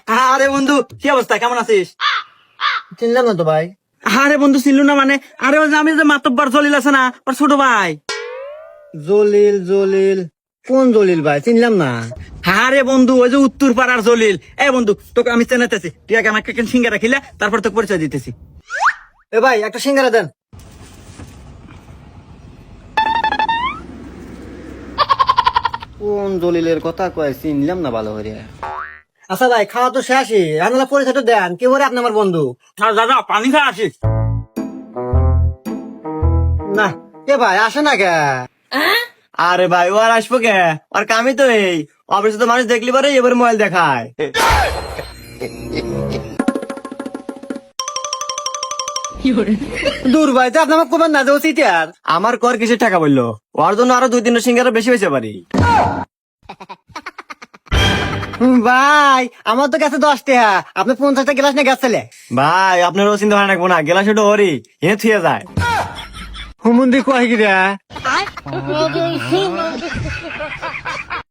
আরে বন্ধু, কি অবস্থা, কেমন আছিস? চিনলাম না তো ভাই। আরে বন্ধু, চিনলু না মানে? আরে ওই যে আমি যে মাতব্বর জলিল আছে না, ওর ছোট ভাই। জলিল জলিল, কোন জলিল ভাই? চিনলাম না। আরে বন্ধু, ওই যে উত্তর পাড়ার জলিল। বন্ধু, তোকে আমি চেনাতেছি, তুই আগে আমাকে সিঙ্গারা খিলা, তারপর তোকে পরিচয় দিতেছি। এ ভাই, একটা সিঙ্গারা দেন। কোন জলিলের কথা কয়, চিনলাম না ভালো করে। আচ্ছা ভাই, খাওয়া তো শেষই, রান্না পরিচয়টা দেন। কে বলে আপনি আমার বন্ধু? দাদা, পানি খা আসিস। না, কে ভাই আসে না কে? আরে ভাই, ও আর আসবো কে? আর কামই তো এই অফিসে তো মানুষ দেখলি পারে এবার মোবাইল দেখায়। দূর ভাই, তো আপনি আমার কোবেন না যে ও চিটার। আমার কর কিসের টাকা বললো? ওর জন্য আরো 2-3 সিঙ্গারা বেশি বেঁচে পারি। ভাই আমার তো গেছে 10 টাকা, আপনি 50টা গ্লাস নিয়ে গেছিলে। ভাই, আপনারও চিন্তা ভাবনা রাখবো না, গেলা শুধু ওরই এনে থুয়ে যায়। হুমুন্দি কয় কি রে?